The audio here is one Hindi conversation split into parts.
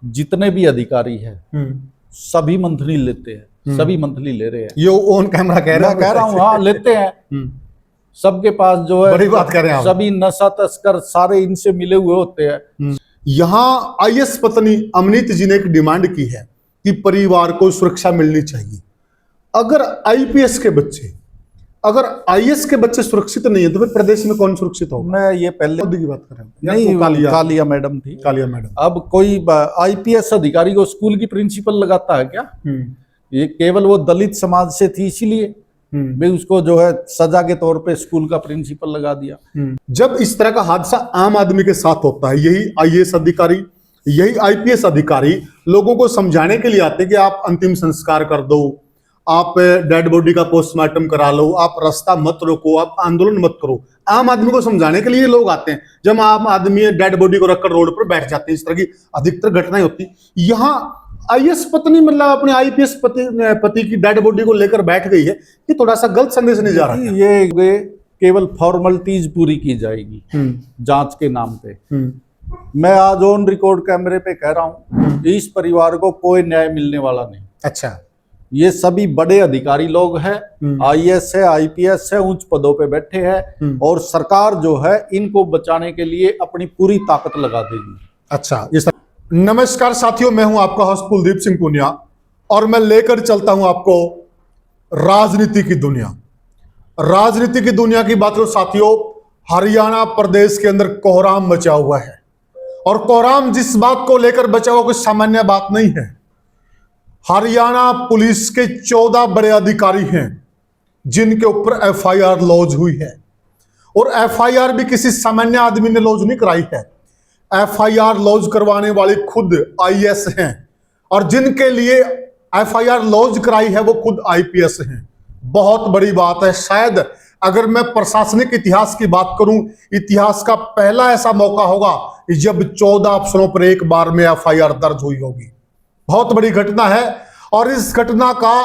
जितने भी अधिकारी हैं सभी मंथली लेते हैं, सभी मंथली ले रहे हैं। ये ऑन कैमरा कह रहे हैं? मैं कह रहा हूँ हाँ लेते हैं। सबके पास जो है बड़ी बात कर रहे हैं आप। सभी नशा तस्कर सारे इनसे मिले हुए होते हैं। यहाँ आईएएस पत्नी अमनीत जी ने एक डिमांड की है कि परिवार को सुरक्षा मिलनी चाहिए। अगर आईपीएस के बच्चे, अगर आईएएस के बच्चे सुरक्षित नहीं है तो फिर प्रदेश में कौन सुरक्षित होगा? मैं ये पहले मोदी की बात कर रहा हूं। नहीं, तो कालिया मैडम थी। कालिया मैडम। अब कोई आईपीएस अधिकारी को स्कूल की प्रिंसिपल लगाता है क्या? ये केवल वो दलित समाज से थी इसीलिए भी उसको जो है सजा के तौर पे स्कूल का प्रिंसिपल लगा दिया। जब इस तरह का हादसा आम आदमी के साथ होता है, यही आईएएस अधिकारी, यही आईपीएस अधिकारी लोगों को समझाने के लिए आते हैं कि आप अंतिम संस्कार कर दो, आप डेड बॉडी का पोस्टमार्टम करा लो, आप रास्ता मत रोको, आप आंदोलन मत करो। आम आदमी को समझाने के लिए लोग आते हैं। जब आम आदमी डेड बॉडी को रखकर रोड पर बैठ जाते हैं, इस तरह की अधिकतर घटनाएं होती। यहाँ आईएएस पत्नी मतलब अपने आईपीएस पति की डेड बॉडी को लेकर बैठ गई है, ये थोड़ा सा गलत संदेश नहीं जा रहा है? ये केवल फॉर्मेलिटीज पूरी की जाएगी जांच के नाम पे। मैं आज ऑन रिकॉर्ड कैमरे पे कह रहा हूँ इस परिवार को कोई न्याय मिलने वाला नहीं। अच्छा, ये सभी बड़े अधिकारी लोग हैं, आईएएस है, आईपीएस है, उच्च पदों पे बैठे हैं और सरकार जो है इनको बचाने के लिए अपनी पूरी ताकत लगा देगी। अच्छा, नमस्कार साथियों, मैं हूं आपका होस्ट कुलदीप सिंह पुनिया और मैं लेकर चलता हूं आपको राजनीति की दुनिया। राजनीति की दुनिया की बात करो साथियों, हरियाणा प्रदेश के अंदर कोहराम मचा हुआ है और कोहराम जिस बात को लेकर बचा हुआ कोई सामान्य बात नहीं है। हरियाणा पुलिस के 14 बड़े अधिकारी हैं जिनके ऊपर एफआईआर लॉन्च हुई है और एफआईआर भी किसी सामान्य आदमी ने लॉन्च नहीं कराई है। एफआईआर लॉन्च करवाने वाले खुद आईएएस हैं और जिनके लिए एफआईआर लॉन्च कराई है वो खुद आईपीएस हैं। बहुत बड़ी बात है। शायद अगर मैं प्रशासनिक इतिहास की बात करूं, इतिहास का पहला ऐसा मौका होगा जब 14 अफसरों पर एक बार में एफआईआर दर्ज हुई होगी। बहुत बड़ी घटना है और इस घटना का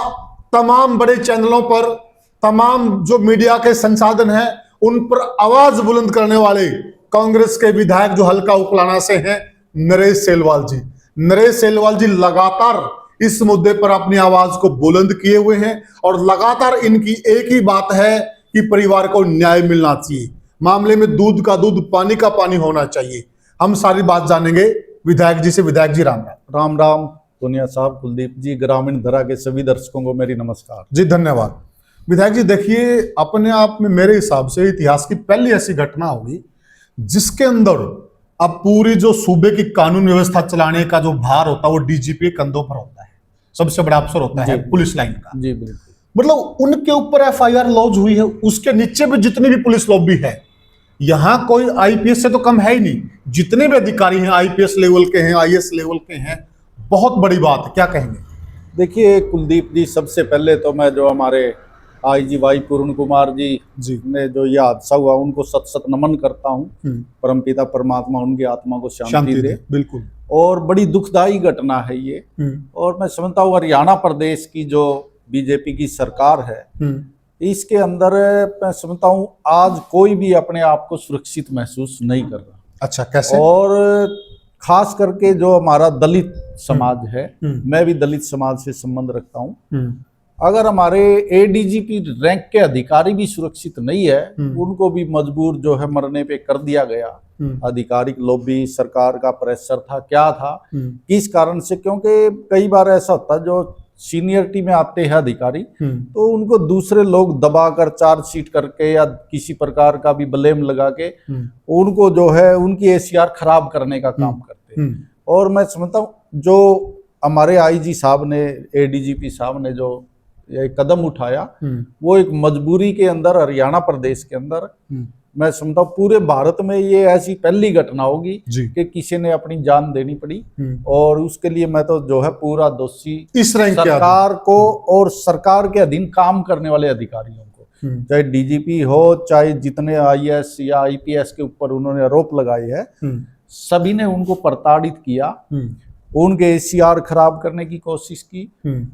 तमाम बड़े चैनलों पर, तमाम जो मीडिया के संसाधन हैं उन पर आवाज बुलंद करने वाले कांग्रेस के विधायक जो हल्का उकलाना से हैं, नरेश सेलवाल जी। नरेश सेलवाल जी लगातार इस मुद्दे पर अपनी आवाज को बुलंद किए हुए हैं और लगातार इनकी एक ही बात है कि परिवार को न्याय मिलना चाहिए। मामले में दूध का दूध, पानी का पानी होना चाहिए। हम सारी बात जानेंगे विधायक जी से। विधायक जी राम राम। राम राम पुनिया साहब, कुलदीप जी, ग्रामीण धरा के सभी दर्शकों को मेरी नमस्कार जी। धन्यवाद। विधायक जी देखिए, अपने आप में मेरे हिसाब से इतिहास की पहली ऐसी घटना होगी जिसके अंदर अब पूरी जो सूबे की कानून व्यवस्था चलाने का जो भार होता है वो डीजीपी के कंधों पर होता है। सबसे बड़ा अफसर होता है पुलिस लाइन का। जी बिल्कुल। मतलब उनके ऊपर एफआईआर लॉन्च हुई है, उसके नीचे भी जितनी भी पुलिस लॉबी है, यहाँ कोई आईपीएस से तो कम है ही नहीं। जितने भी अधिकारी हैं आईपीएस लेवल के हैं, आईएएस लेवल के हैं। बहुत बड़ी बात है, क्या कहेंगे? देखिए कुलदीप जी, सबसे पहले तो मैं जो हमारे आईजी वाई पूर्ण कुमार जी ने जो ये हादसा हुआ उनको सत सत नमन करता हूँ। परमपिता परमात्मा उनकी आत्मा को शांति दे। बिल्कुल। और बड़ी दुखदाई घटना है ये। और मैं समझता हूँ हरियाणा प्रदेश की जो बीजेपी की सरकार है इसके अंदर मैं समझता हूँ आज कोई भी अपने आप को सुरक्षित महसूस नहीं कर रहा। अच्छा, कैसे? और खास करके जो हमारा दलित समाज है, मैं भी दलित समाज से संबंध रखता हूँ। अगर हमारे एडीजीपी रैंक के अधिकारी भी सुरक्षित नहीं है, उनको भी मजबूर जो है मरने पे कर दिया गया। आधिकारिक लॉबी, सरकार का प्रेशर था, क्या था, किस कारण से? क्योंकि कई बार ऐसा होता है जो सीनियरिटी में आते हैं अधिकारी तो उनको दूसरे लोग दबाकर चार्जशीट करके या किसी प्रकार का भी ब्लेम लगा के उनको जो है उनकी एसीआर खराब करने का काम करते हैं। और मैं समझता हूँ जो हमारे आईजी साहब ने, एडीजीपी साहब ने जो ये कदम उठाया वो एक मजबूरी के अंदर हरियाणा प्रदेश के अंदर, मैं समझता हूँ पूरे भारत में ये ऐसी पहली घटना होगी कि किसी ने अपनी जान देनी पड़ी। और उसके लिए मैं तो जो है पूरा दोषी इस सरकार को और सरकार के अधीन काम करने वाले अधिकारियों को, चाहे डीजीपी हो, चाहे जितने आईएएस या आईपीएस के ऊपर उन्होंने आरोप लगाए हैं, सभी ने उनको प्रताड़ित किया, उनके एसीआर खराब करने की कोशिश की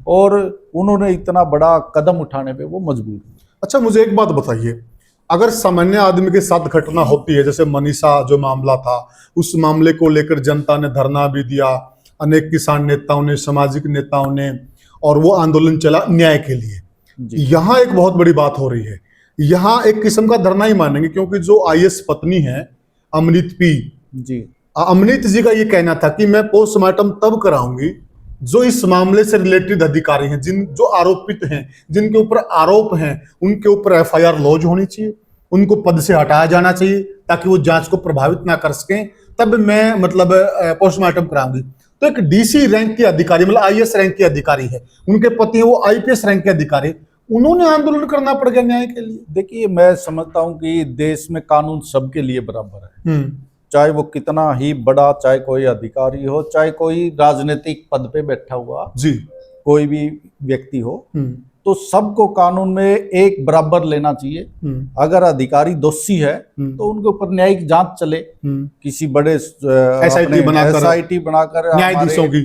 और उन्होंने इतना बड़ा कदम उठाने पे वो मजबूर हुए। अच्छा, मुझे एक बात बताइए, अगर सामान्य आदमी के साथ घटना होती है, जैसे मनीषा जो मामला था, उस मामले को लेकर जनता ने धरना भी दिया, अनेक किसान नेताओं ने, सामाजिक नेताओं ने, और वो आंदोलन चला न्याय के लिए। यहाँ एक बहुत बड़ी बात हो रही है, यहाँ एक किस्म का धरना ही मानेंगे, क्योंकि जो आईएएस पत्नी है अमनीत पी जी, अमनीत जी का ये कहना था कि मैं पोस्टमार्टम तब कराऊंगी जो इस मामले से रिलेटेड अधिकारी हैं, जो आरोपित हैं, जिनके ऊपर आरोप हैं, उनके ऊपर एफआईआर लॉन्च होनी चाहिए, उनको पद से हटाया जाना चाहिए ताकि वो जांच को प्रभावित ना कर सकें, तब मैं मतलब पोस्टमार्टम कराऊंगी। तो एक डीसी रैंक के अधिकारी, मतलब आईएएस रैंक के अधिकारी है, उनके पति है वो आईपीएस रैंक के अधिकारी, उन्होंने आंदोलन करना पड़ गया न्याय के लिए। देखिए, मैं समझता हूं कि देश में कानून सबके लिए बराबर है, चाहे वो कितना ही बड़ा, चाहे कोई अधिकारी हो, चाहे कोई राजनीतिक पद पे बैठा हुआ जी कोई भी व्यक्ति हो, तो सबको कानून में एक बराबर लेना चाहिए। अगर अधिकारी दोषी है तो उनके ऊपर न्यायिक जांच चले, किसी बड़े एसआईटी बनाकर न्यायाधीशों की,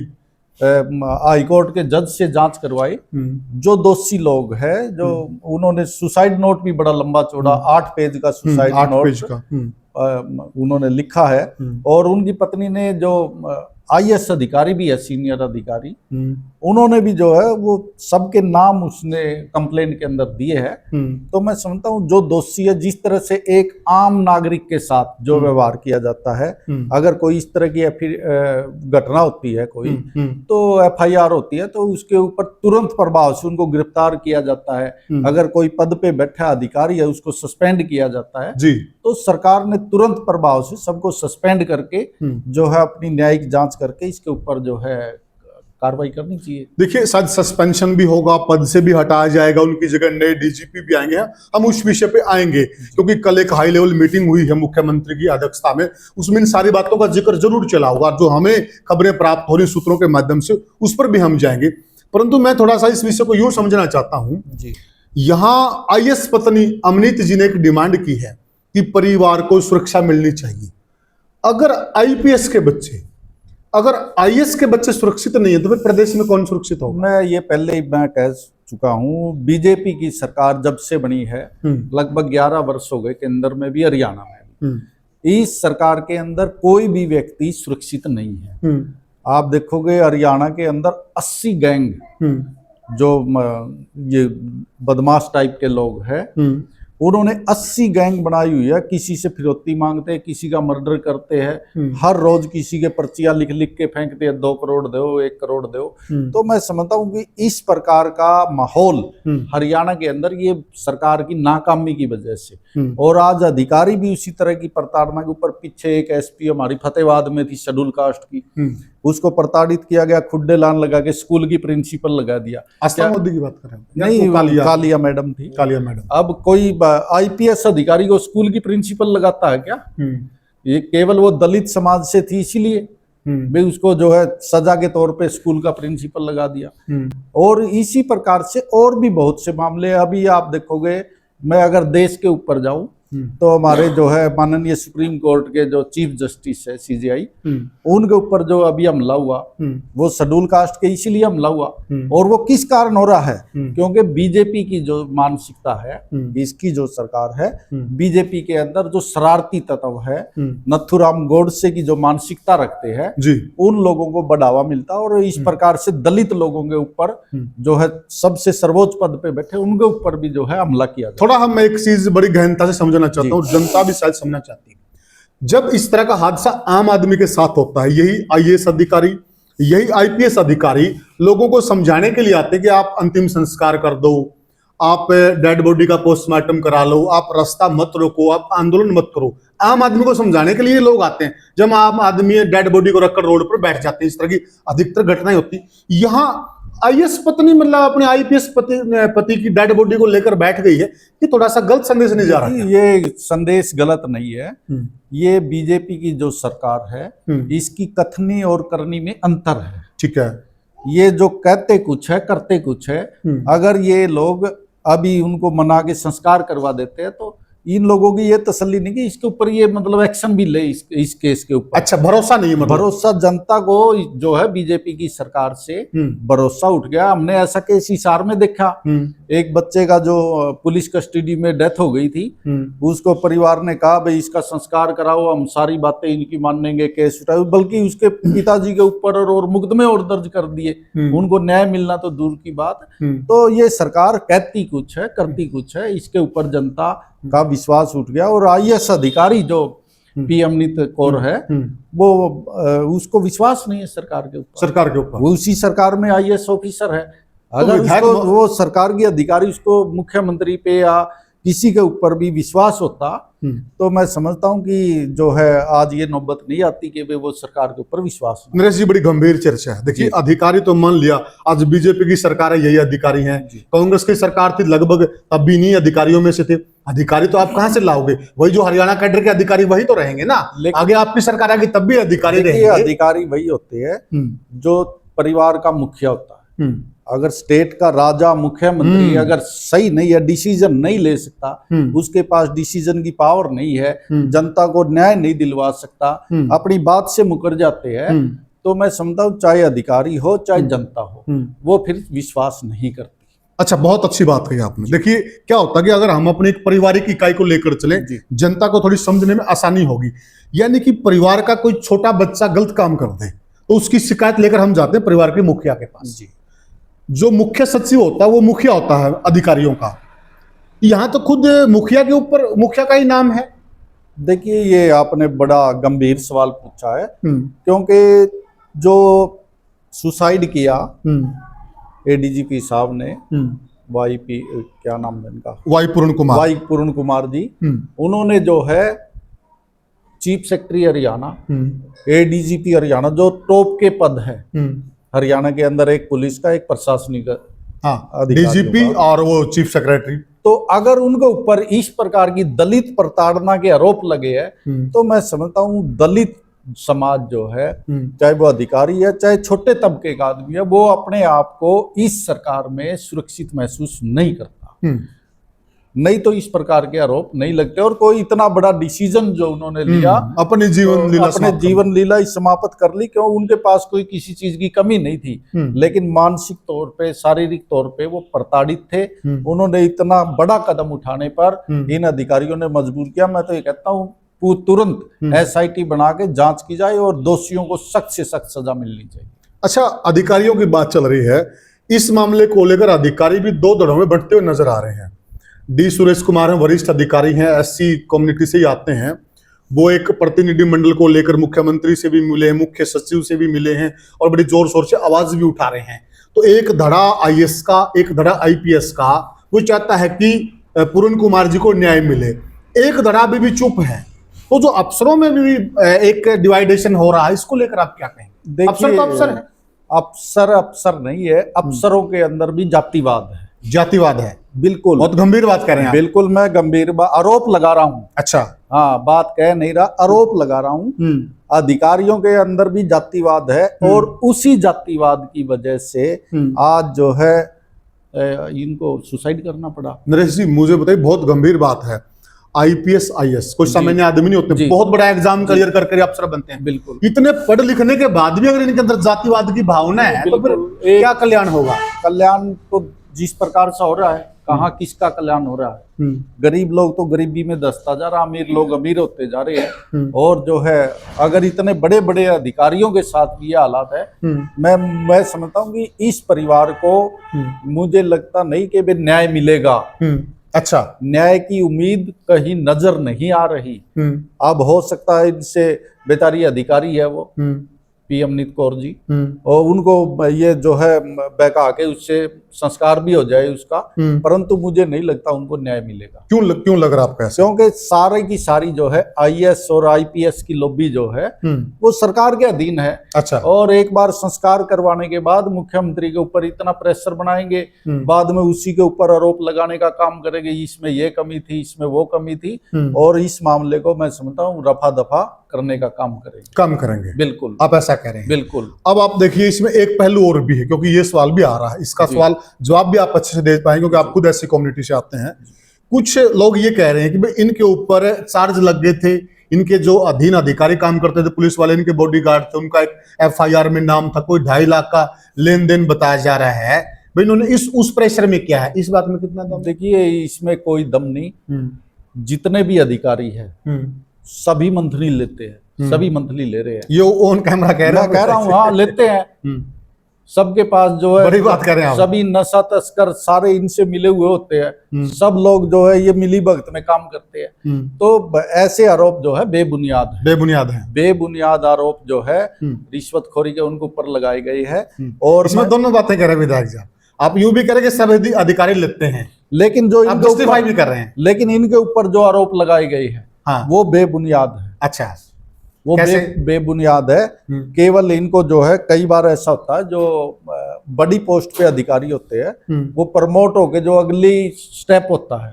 हाईकोर्ट के जज से जांच करवाए। जो दोषी लोग हैं, जो उन्होंने सुसाइड नोट भी बड़ा लंबा चौड़ा 8 पेज का सुसाइड नोट उन्होंने लिखा है, और उनकी पत्नी ने, जो आईएएस अधिकारी भी है, सीनियर अधिकारी, उन्होंने भी जो है वो सबके नाम उसने कंप्लेंट के अंदर दिए हैं। तो मैं समझता हूँ जो दोषी है, जिस तरह से एक आम नागरिक के साथ जो व्यवहार किया जाता है, अगर कोई इस तरह की घटना होती है कोई, तो एफआईआर होती है, तो उसके ऊपर तुरंत प्रभाव से उनको गिरफ्तार किया जाता है। अगर कोई पद पे बैठा अधिकारी है, उसको सस्पेंड किया जाता है जी, तो सरकार ने तुरंत प्रभाव से सबको सस्पेंड करके जो है अपनी न्यायिक जांच करके इसके ऊपर जो है कार्रवाई करनी चाहिए। देखिए, शायद सस्पेंशन भी होगा, पद से भी हटाया जाएगा, उनकी जगह नए डीजीपी भी आएंगे, हम उस विषय पे आएंगे, क्योंकि कल एक हाई लेवल मीटिंग हुई है मुख्यमंत्री की अध्यक्षता में, उसमें इन सारी बातों का जिक्र जरूर चला होगा, जो हमें खबरें प्राप्त हो रही सूत्रों के माध्यम से, उस पर भी हम जाएंगे। परंतु मैं थोड़ा सा इस विषय को यूं समझना चाहता हूं, यहाँ आईएएस पत्नी अमनीत जी ने एक डिमांड की है कि परिवार को सुरक्षा मिलनी चाहिए। अगर आईपीएस के बच्चे, अगर आईएएस के बच्चे सुरक्षित नहीं है, तो फिर प्रदेश में कौन सुरक्षित होगा? मैं ये पहले ही मैं कह चुका हूँ, बीजेपी की सरकार जब से बनी है, लगभग 11 वर्ष हो गए, केंद्र में भी, हरियाणा में भी, इस सरकार के अंदर कोई भी व्यक्ति सुरक्षित नहीं है। आप देखोगे हरियाणा के अंदर 80 गैंग, जो ये बदमाश टाइप के लोग हैं, उन्होंने 80 गैंग बनाई हुई है, किसी से फिरौती मांगते हैं, किसी का मर्डर करते हैं, हर रोज किसी के पर्चियां लिख लिख के फेंकते हैं, 2 करोड़ दो, 1 करोड़ दो। तो मैं समझता हूँ कि इस प्रकार का माहौल हरियाणा के अंदर ये सरकार की नाकामी की वजह से, और आज अधिकारी भी उसी तरह की प्रताड़ना के ऊपर, पीछे एक एसपी हमारी फतेहाबाद में थी शेड्यूल कास्ट की, उसको प्रताड़ित किया गया, खुड्डे लान लगा के स्कूल की प्रिंसिपल लगा दिया। आस्था मोदी की बात कर रहे हैं? नहीं, कालिया मैडम थी, कालिया मैडम। अब कोई आईपीएस अधिकारी को स्कूल की प्रिंसिपल लगाता है क्या? ये केवल वो दलित समाज से थी, इसीलिए भी उसको जो है सजा के तौर पे स्कूल का प्रिंसिपल लगा दिया। और इसी प्रकार से और भी बहुत से मामले, अभी आप देखोगे, मैं अगर देश के ऊपर जाऊं तो हमारे जो है माननीय सुप्रीम कोर्ट के जो चीफ जस्टिस है सीजेआई, उनके ऊपर जो अभी हमला हुआ, वो शेड्यूल कास्ट के इसीलिए हमला हुआ। और वो किस कारण हो रहा है? क्योंकि बीजेपी की जो मानसिकता है, इसकी जो सरकार है, बीजेपी के अंदर जो शरारती तत्व है, नथुराम गोडसे की जो मानसिकता रखते हैं, उन लोगों को बढ़ावा मिलता है, और इस प्रकार से दलित लोगों के ऊपर जो है सबसे सर्वोच्च पद पे बैठे, उनके ऊपर भी जो है हमला किया। थोड़ा हम एक चीज बड़ी गहनता से समझना चाहता हूं, जनता भी शायद समझना चाहती है। जब इस तरह का हादसा आम आदमी के साथ होता है, यही आईएएस अधिकारी, यही आईपीएस अधिकारी लोगों को समझाने के लिए आते हैं कि आप अंतिम संस्कार कर दो, आप डेड बॉडी का पोस्टमार्टम करा लो, आप रास्ता मत रोको, आप आंदोलन मत करो। आम आदमी को समझाने के लिए लोग आते हैं। जब आम आदमी डेड बॉडी को रखकर रोड पर बैठ जाते हैं, इस तरह की अधिकतर घटनाएं होती। यहाँ आईएएस पत्नी मतलब अपने आईपीएस पति की डेड बॉडी को लेकर बैठ गई है, ये थोड़ा सा गलत संदेश नहीं जा रहा है? ये संदेश गलत नहीं है। ये बीजेपी की जो सरकार है, इसकी कथनी और करनी में अंतर है। ठीक है, ये जो कहते कुछ है, करते कुछ है। अगर ये लोग अभी उनको मना के संस्कार करवा देते हैं, तो इन लोगों की ये तसल्ली नहीं कि इसके ऊपर ये मतलब एक्शन भी ले इस केस के ऊपर। अच्छा, भरोसा नहीं है मतलब। भरोसा जनता को जो है बीजेपी की सरकार से भरोसा उठ गया। हमने ऐसा केस हिसार में देखा, एक बच्चे का जो पुलिस कस्टडी में डेथ हो गई थी, उसको परिवार ने कहा भाई इसका संस्कार कराओ, हम सारी बातें इनकी मानेंगे, केस उठाओ, बल्कि उसके पिताजी के ऊपर और मुकदमे और दर्ज कर दिए। उनको न्याय मिलना तो दूर की बात। तो ये सरकार कहती कुछ है, करती कुछ है, इसके ऊपर जनता का विश्वास उठ गया। और आईएएस अधिकारी जो पीएमनीत कौर है, वो उसको विश्वास नहीं है सरकार के ऊपर। वो उसी सरकार में आईएएस ऑफिसर है। अगर उसको वो सरकार की अधिकारी उसको मुख्यमंत्री पे या किसी के ऊपर भी विश्वास होता तो मैं समझता हूं कि जो है आज ये नौबत नहीं आती कि वो सरकार के ऊपर विश्वास। नरेश जी, बड़ी गंभीर चर्चा है। देखिए, अधिकारी तो मान लिया, आज बीजेपी की सरकार है, यही अधिकारी हैं। कांग्रेस की सरकार थी लगभग, तब भी नहीं अधिकारियों में से थे। अधिकारी तो आप कहां से लाओगे? वही जो हरियाणा कैडर के अधिकारी वही तो रहेंगे ना। आगे आपकी सरकार आएगी तब भी अधिकारी रहेंगे। अधिकारी वही होते हैं जो परिवार का मुखिया होता है। अगर स्टेट का राजा मुख्यमंत्री अगर सही नहीं है, डिसीजन नहीं ले सकता, उसके पास डिसीजन की पावर नहीं है, जनता को न्याय नहीं दिलवा सकता, अपनी बात से मुकर जाते हैं, तो मैं समझता हूँ चाहे अधिकारी हो चाहे जनता हो, वो फिर विश्वास नहीं करती। अच्छा, बहुत अच्छी बात कही आपने। देखिए, क्या होता है कि अगर हम अपनी एक पारिवारिक इकाई को लेकर चले, जनता को थोड़ी समझने में आसानी होगी। यानी कि परिवार का कोई छोटा बच्चा गलत काम कर दे तो उसकी शिकायत लेकर हम जाते हैं परिवार के मुखिया के पास। जो मुख्य सचिव होता है वो मुखिया होता है अधिकारियों का। यहाँ तो खुद मुखिया के ऊपर मुखिया का ही नाम है। देखिए, ये आपने बड़ा गंभीर सवाल पूछा है, क्योंकि जो सुसाइड किया एडीजीपी साहब ने, वाईपी क्या नाम है इनका, वाई पूर्ण कुमार जी, उन्होंने जो है chief secretary Haryana, ADGP Haryana, जो टॉप के पद है हरियाणा के अंदर, एक पुलिस का, एक प्रशासनिक, डीजीपी और वो चीफ सेक्रेटरी, तो अगर उनके ऊपर इस प्रकार की दलित प्रताड़ना के आरोप लगे हैं तो मैं समझता हूं दलित समाज जो है, चाहे वो अधिकारी है चाहे छोटे तबके का आदमी है, वो अपने आप को इस सरकार में सुरक्षित महसूस नहीं करता। नहीं तो इस प्रकार के आरोप नहीं लगते। और कोई इतना बड़ा डिसीजन जो उन्होंने लिया, अपनी जीवन लीला समाप्त कर ली, क्यों? उनके पास कोई किसी चीज की कमी नहीं थी, लेकिन मानसिक तौर पे, शारीरिक तौर पे वो प्रताड़ित थे। उन्होंने इतना बड़ा कदम उठाने पर इन अधिकारियों ने मजबूर किया। मैं तो ये कहता हूँ तुरंत एसआईटी बना के जांच की जाए और दोषियों को सख्त से सख्त सजा मिलनी चाहिए। अच्छा, अधिकारियों की बात चल रही है, इस मामले को लेकर अधिकारी भी दो धड़ों में बढ़ते हुए नजर आ रहे हैं। डी सुरेश कुमार हैं, वरिष्ठ अधिकारी हैं, एससी कम्युनिटी से ही आते हैं। वो एक प्रतिनिधि मंडल को लेकर मुख्यमंत्री से भी मिले हैं, मुख्य सचिव से भी मिले हैं और बड़ी जोर शोर से आवाज भी उठा रहे हैं। तो एक धड़ा आईएएस का, एक धड़ा आईपीएस का, वो चाहता है कि पूर्ण कुमार जी को न्याय मिले। एक धड़ा भी चुप है। तो जो अफसरों में भी एक डिवाइडेशन हो रहा है, इसको लेकर आप क्या कहेंगे? अफसर तो अफसर है, अफसर नहीं है, अफसरों के अंदर भी जातिवाद है। बिल्कुल, बहुत गंभीर बात कह रहे हैं। बिल्कुल, मैं गंभीर आरोप लगा रहा हूँ। अच्छा, हाँ, बात कह नहीं रहा, आरोप लगा रहा हूँ। अधिकारियों के अंदर भी जातिवाद है और उसी जातिवाद की वजह से आज जो है इनको सुसाइड करना पड़ा। नरेश जी, मुझे बताइए, बहुत गंभीर बात है। आईपीएस आईएएस कोई सामान्य आदमी नहीं होते, बहुत बड़ा एग्जाम क्लियर करके अफसर बनते हैं। बिल्कुल, इतने पढ़ लिखने के बाद भी अगर इनके अंदर जातिवाद की भावना है तो फिर क्या कल्याण होगा? कल्याण तो जिस प्रकार से हो रहा है, कहाँ किसका कल्याण हो रहा है? गरीब लोग तो गरीबी में धंसता जा रहा, अमीर लोग अमीर होते जा रहे हैं। और जो है, अगर इतने बड़े बड़े अधिकारियों के साथ भी ये हालात है, मैं समझता हूँ कि इस परिवार को, मुझे लगता नहीं कि वे न्याय मिलेगा। अच्छा, न्याय की उम्मीद कहीं नजर नहीं आ रही। अब हो सकता है इनसे, बेचारी अधिकारी है वो पीएमनीत कौर जी, और उनको ये जो है बहका के उससे संस्कार भी हो जाए उसका, परंतु मुझे नहीं लगता उनको न्याय मिलेगा। क्यों लग रहा आपको ऐसा? क्योंकि सारे की सारी जो है आईएएस और आईपीएस की लॉबी जो है वो सरकार के अधीन है। अच्छा, और एक बार संस्कार करवाने के बाद मुख्यमंत्री के ऊपर इतना प्रेशर बनाएंगे, बाद में उसी के ऊपर आरोप लगाने का काम करेंगे, इसमें ये कमी थी, इसमें वो कमी थी, और इस मामले को मैं समझता हूँ रफा दफा करने का काम करेंगे। बिल्कुल, आप ऐसा कह रहे हैं। बिल्कुल। अब आप देखिए, इसमें एक पहलू और भी है, क्योंकि ये सवाल भी आ रहा है, इसका सवाल जवाब भी आप अच्छे से दे पाएंगे, क्योंकि आप खुद ऐसी कम्युनिटी से आते हैं कुछ लोग ये कह रहे हैं कि भाई इनके ऊपर चार्ज लग गए थे, इनके जो अधीन अधिकारी काम करते थे, पुलिस वाले इनके बॉडीगार्ड थे, उनका एक एफआईआर में नाम था, कोई 2.5 लाख का लेन देन बताया जा रहा है। भाई इन्होंने उस प्रेशर में क्या है, इस बात में कितना दम? देखिए, इसमें कोई दम नहीं। जितने भी अधिकारी हैं सभी मंथली लेते हैं, सभी मंथली ले रहे हैं। ये ऑन कैमरा कह रहा हूँ, हाँ लेते हैं। सबके पास जो है, बड़ी बात कर रहे हैं आप। सभी नशा तस्कर सारे इनसे मिले हुए होते हैं। सब लोग जो है ये मिली भगत में काम करते हैं। तो ऐसे आरोप जो है बेबुनियाद है। बेबुनियाद आरोप जो है रिश्वतखोरी के उनके ऊपर लगाए गए हैं। और इसमें दोनों बातें कह रहे हैं विधायक साहब, आप यूं भी कह रहे हैं कि सब अधिकारी लेते हैं, लेकिन जो इनके ऊपर भी कर रहे हैं, लेकिन इनके ऊपर जो आरोप लगाए गए हैं वो बेबुनियाद है। अच्छा, वो बेबुनियाद है। केवल इनको जो है, कई बार ऐसा होता है जो बड़ी पोस्ट पे अधिकारी होते हैं वो प्रमोट होके जो अगली स्टेप होता है,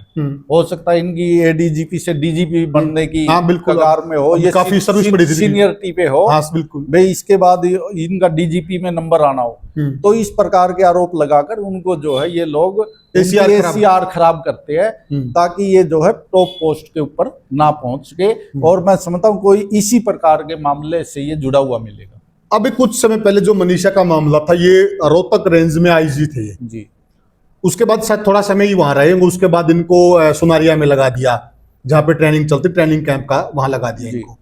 हो सकता है इनकी एडीजीपी से डीजीपी बनने की कगार में हो, ये काफी सीनियरिटी पे हो, बिल्कुल भाई इसके बाद इनका डीजीपी में नंबर आना हो, तो इस प्रकार के आरोप लगाकर उनको जो है ये लोग एसीआर खराब करते हैं ताकि ये जो है टॉप पोस्ट के ऊपर ना पहुंच के। और मैं समझता हूँ कोई इसी प्रकार के मामले से ये जुड़ा हुआ मिलेगा। अभी कुछ समय पहले जो मनीषा का मामला था, ये रोहतक रेंज में आईजी थे जी, उसके बाद शायद थोड़ा समय ही वहां रहेंगे, उसके बाद इनको सुनारिया में लगा दिया, जहां पे ट्रेनिंग चलती, ट्रेनिंग कैंप का, वहां लगा दिया इनको।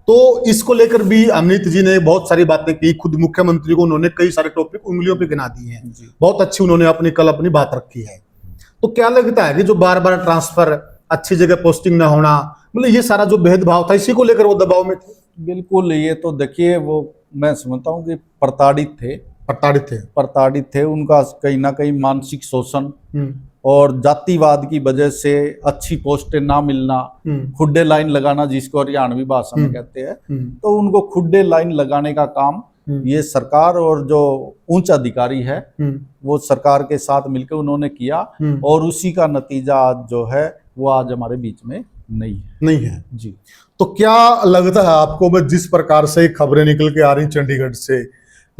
तो इसको लेकर भी अमृत जी ने बहुत सारी बातें की, खुद मुख्यमंत्री को उन्होंने कई सारे टॉपिक उंगलियों पे गिना दिए हैं, बहुत अच्छी उन्होंने अपनी बात रखी है। तो क्या लगता है कि जो बार बार ट्रांसफर, अच्छी जगह पोस्टिंग ना होना, मतलब ये सारा जो भेदभाव था, इसी को लेकर वो दबाव में थे? बिल्कुल, ये तो देखिए वो मैं समझता हूँ कि प्रताड़ित थे। उनका कहीं ना कहीं मानसिक शोषण और जातिवाद की वजह से अच्छी पोस्टें ना मिलना, खुड्डे लाइन लगाना जिसको हरियाणवी भाषा में कहते हैं, तो उनको खुड्डे लाइन लगाने का काम ये सरकार और जो उच्च अधिकारी है वो सरकार के साथ मिलकर उन्होंने किया, और उसी का नतीजा आज जो है वो आज हमारे बीच में नहीं है जी। तो क्या लगता है आपको, जिस प्रकार से खबरें निकल के आ रही चंडीगढ़ से,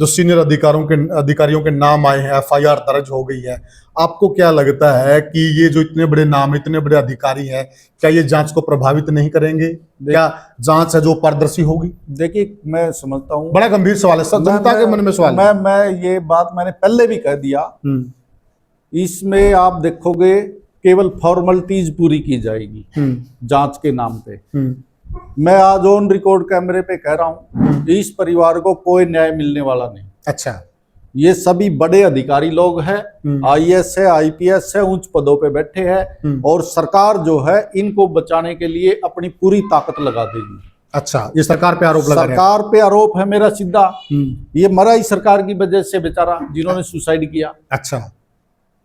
जो सीनियर अधिकारियों के नाम आए हैं, एफआईआर दर्ज हो गई है, आपको क्या लगता है कि ये जो इतने बड़े नाम, इतने बड़े अधिकारी हैं, क्या ये जांच को प्रभावित नहीं करेंगे? क्या जांच है जो पारदर्शी होगी? देखिए, मैं समझता हूँ बड़ा गंभीर सवाल है, सब जनता के मन में सवाल है। मैं ये बात मैंने पहले भी कह दिया, इसमें आप देखोगे केवल फॉर्मेलिटीज पूरी की जाएगी जांच के नाम पे। मैं आज ऑन रिकॉर्ड कैमरे पे कह रहा हूँ इस परिवार को कोई न्याय मिलने वाला नहीं। अच्छा, ये सभी बड़े अधिकारी लोग हैं, आईएएस है, आईपीएस है, उच्च पदों पे बैठे हैं, और सरकार जो है इनको बचाने के लिए अपनी पूरी ताकत लगा देगी। अच्छा, ये सरकार पे आरोप लगा रहे हैं? सरकार पे आरोप है मेरा सीधा। ये मरा ही सरकार की वजह से बेचारा, जिन्होंने सुसाइड किया। अच्छा,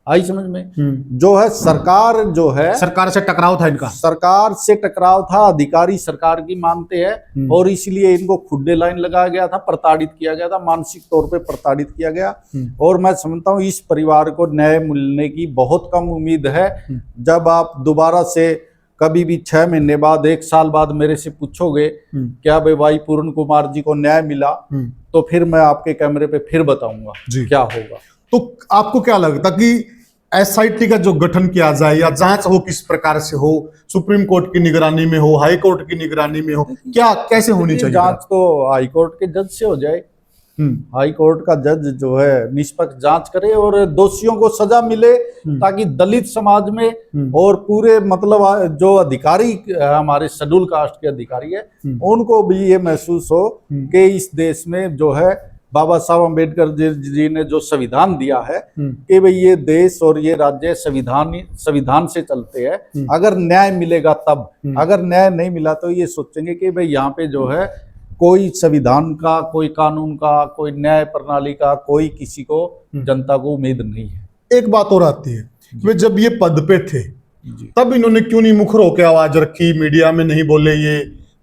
आई समझ में? जो है सरकार जो है, सरकार से टकराव था इनका, सरकार से टकराव था, अधिकारी सरकार की मानते हैं, और इसलिए इनको खुड्डे लाइन लगाया गया था, प्रताड़ित किया गया था, मानसिक तौर पे प्रताड़ित किया गया। और मैं समझता हूँ इस परिवार को न्याय मिलने की बहुत कम उम्मीद है। जब आप दोबारा से कभी भी 6 महीने बाद, 1 साल बाद मेरे से पूछोगे क्या भाई पूर्ण कुमार जी को न्याय मिला, तो फिर मैं आपके कैमरे पे फिर बताऊंगा क्या होगा। तो आपको क्या लगता कि एसआईटी का जो गठन किया जाए या जांच हो, किस प्रकार से हो, सुप्रीम कोर्ट की निगरानी में हो, हाई कोर्ट की निगरानी में हो, क्या कैसे होनी चाहिए? जांच तो हाई कोर्ट के जज से हो जाए। हाई कोर्ट का जज जो है निष्पक्ष जांच करे और दोषियों को सजा मिले, ताकि दलित समाज में और पूरे मतलब जो अधिकारी हमारे शेड्यूल कास्ट के अधिकारी है उनको भी ये महसूस हो कि इस देश में जो है बाबा साहब अम्बेडकर जी ने जो संविधान दिया है कि भाई ये देश और ये राज्य संविधान से चलते हैं। अगर न्याय मिलेगा तब, अगर न्याय नहीं मिला तो ये सोचेंगे कि भाई यहाँ पे जो है कोई संविधान का, कोई कानून का, कोई न्याय प्रणाली का, कोई किसी को जनता को उम्मीद नहीं है। एक बात और आती है, वे जब ये पद पे थे तब इन्होंने क्यों नहीं मुखर होकर आवाज रखी, मीडिया में नहीं बोले ये?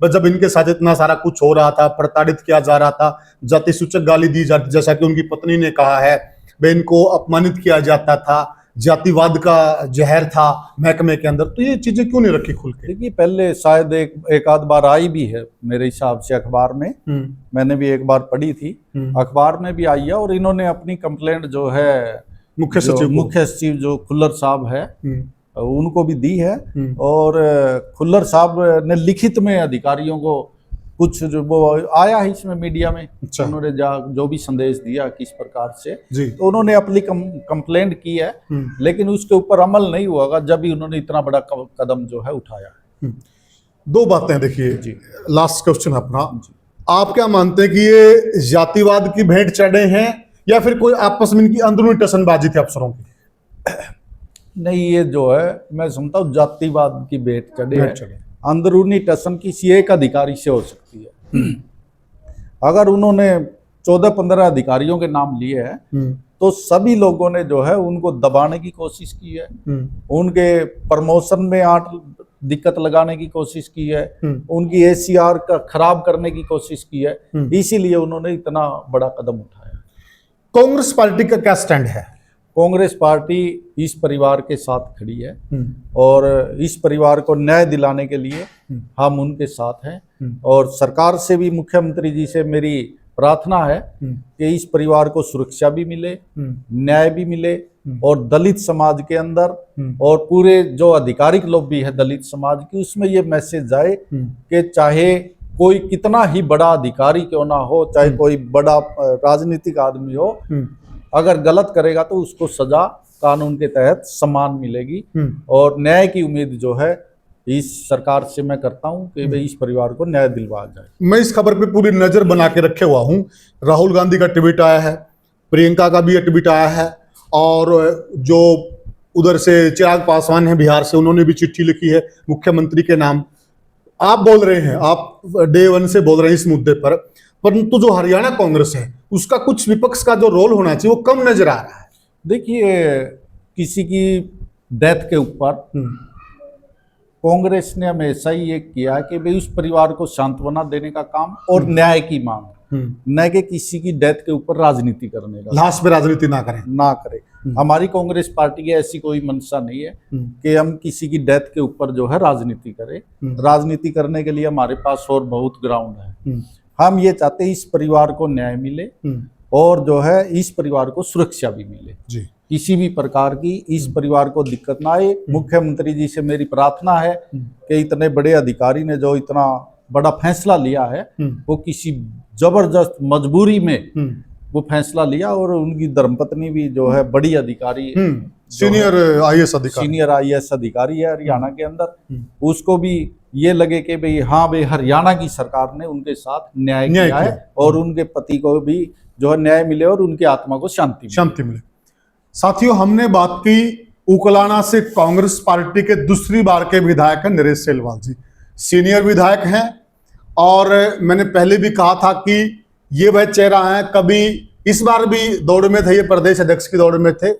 जब इनके साथ इतना सारा कुछ हो रहा था, प्रताड़ित किया जा रहा था, जाति सूचक गाली दी जाती, जैसा कि उनकी पत्नी ने कहा है, वे इनको अपमानित किया जाता था, जातिवाद का जहर था महकमे के अंदर, तो ये चीजें क्यों नहीं रखी खुल के? देखिए, पहले शायद एक आध बार आई भी है मेरे हिसाब से अखबार में, मैंने भी एक बार पढ़ी थी, अखबार में भी आई है, और इन्होंने अपनी कंप्लेंट जो है मुख्य सचिव जो खुल्लर साहब है उनको भी दी है। और खुल्लर साहब ने लिखित में अधिकारियों को कुछ जो वो आया है इसमें मीडिया में, अच्छा। उन्होंने जो भी संदेश दिया किस प्रकार से, जी। तो उन्होंने अपनी कंप्लेंट की है, लेकिन उसके ऊपर अमल नहीं हुआ जब भी उन्होंने इतना बड़ा कदम जो है उठाया। दो बातें देखिए, जी। लास्ट क्वेश्चन अपना, आप क्या मानते हैं कि ये जातिवाद की भेंट चढ़े हैं या फिर कोई आपस में इनकी अंदरूनी टसनबाजी थी अफसरों की? नहीं, ये जो है मैं समझता हूँ जातिवाद की भेंट चढ़े भेंट है। चढ़े। अंदरूनी टसन किसी एक अधिकारी से हो सकती है। अगर उन्होंने 14-15 अधिकारियों के नाम लिए हैं तो सभी लोगों ने जो है उनको दबाने की कोशिश की है, उनके प्रमोशन में दिक्कत लगाने की कोशिश की है, उनकी ACR का खराब करने की कोशिश की है, इसीलिए उन्होंने इतना बड़ा कदम उठाया। कांग्रेस पार्टी का क्या स्टैंड है? कांग्रेस पार्टी इस परिवार के साथ खड़ी है और इस परिवार को न्याय दिलाने के लिए हम उनके साथ हैं। और सरकार से भी, मुख्यमंत्री जी से मेरी प्रार्थना है कि इस परिवार को सुरक्षा भी मिले, न्याय भी मिले, और दलित समाज के अंदर और पूरे जो आधिकारिक लॉबी है दलित समाज की, उसमें ये मैसेज जाए कि चाहे कोई कितना ही बड़ा अधिकारी क्यों ना हो, चाहे कोई बड़ा राजनीतिक आदमी हो, अगर गलत करेगा तो उसको सजा कानून के तहत समान मिलेगी। और न्याय की उम्मीद जो है इस सरकार से मैं करता हूं कि भाई इस परिवार को न्याय दिलवाया जाए। मैं इस खबर पे पूरी नजर बना के रखे हुआ हूं। राहुल गांधी का ट्वीट आया है, प्रियंका का भी ट्वीट आया है, और जो उधर से चिराग पासवान है बिहार से, उन्होंने भी चिट्ठी लिखी है मुख्यमंत्री के नाम। आप बोल रहे हैं, आप डे 1 से बोल रहे हैं इस मुद्दे पर, परंतु जो हरियाणा कांग्रेस है उसका कुछ विपक्ष का जो रोल होना चाहिए वो कम नजर आ रहा है। देखिए, किसी की डेथ के ऊपर कांग्रेस ने हमेशा ही ये किया कि भाई उस परिवार को सांत्वना देने का काम और न्याय की मांग, न कि किसी की डेथ के ऊपर राजनीति करने का, लास्ट में राजनीति ना करें। हमारी कांग्रेस पार्टी की ऐसी कोई मंशा नहीं है कि हम किसी की डेथ के ऊपर जो है राजनीति करें। राजनीति करने के लिए हमारे पास और बहुत ग्राउंड है। हम ये चाहते हैं इस परिवार को न्याय मिले और जो है इस परिवार को सुरक्षा भी मिले जी। किसी भी प्रकार की इस परिवार को दिक्कत ना आए। मुख्यमंत्री जी से मेरी प्रार्थना है कि इतने बड़े अधिकारी ने जो इतना बड़ा फैसला लिया है वो किसी जबरदस्त मजबूरी में वो फैसला लिया, और उनकी धर्मपत्नी भी जो है बड़ी अधिकारी, सीनियर IAS अधिकारी है हरियाणा के अंदर, उसको भी ये लगे कि भाई हाँ भाई हरियाणा की सरकार ने उनके साथ न्याय किया है और उनके पति को भी जो है न्याय मिले और उनकी आत्मा को शांति मिले। साथियों, हमने बात की उकलाना से कांग्रेस पार्टी के दूसरी बार के विधायक हैं नरेश सेलवाल जी, सीनियर विधायक हैं, और मैंने पहले भी कहा था कि ये वह चेहरा है, कभी इस बार भी दौड़ में थे, ये प्रदेश अध्यक्ष की दौड़ में थे।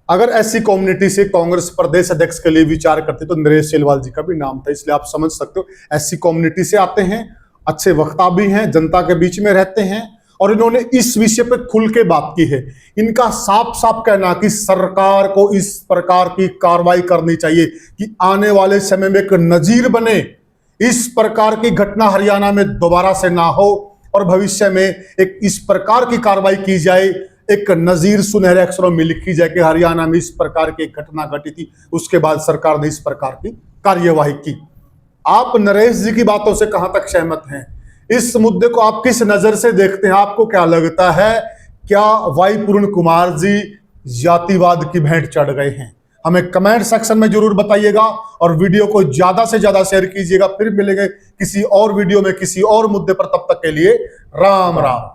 अगर ऐसी कम्युनिटी से कांग्रेस प्रदेश अध्यक्ष के लिए विचार करते तो नरेश सेलवाल जी का भी नाम था। इसलिए आप समझ सकते हो, ऐसी कम्युनिटी से आते हैं, अच्छे वक्ता भी हैं, जनता के बीच में रहते हैं, और इन्होंने इस विषय पे खुल के बात की है। इनका साफ साफ कहना कि सरकार को इस प्रकार की कार्रवाई करनी चाहिए कि आने वाले समय में एक नजीर बने, इस प्रकार की घटना हरियाणा में दोबारा से ना हो, और भविष्य में एक इस प्रकार की कार्रवाई की जाए, एक नजीर सुनहरे अक्षरों में लिखी जाए कि हरियाणा में इस प्रकार की घटना घटी थी, उसके बाद सरकार ने इस प्रकार की कार्यवाही की। आप नरेश जी की बातों से कहां तक सहमत हैं? इस मुद्दे को आप किस नजर से देखते हैं? आपको क्या लगता है, क्या वाई पूर्ण कुमार जी जातिवाद की भेंट चढ़ गए हैं? हमें कमेंट सेक्शन में जरूर बताइएगा, और वीडियो को ज्यादा से ज्यादा शेयर कीजिएगा। फिर मिलेंगे किसी और वीडियो में किसी और मुद्दे पर, तब तक के लिए राम राम।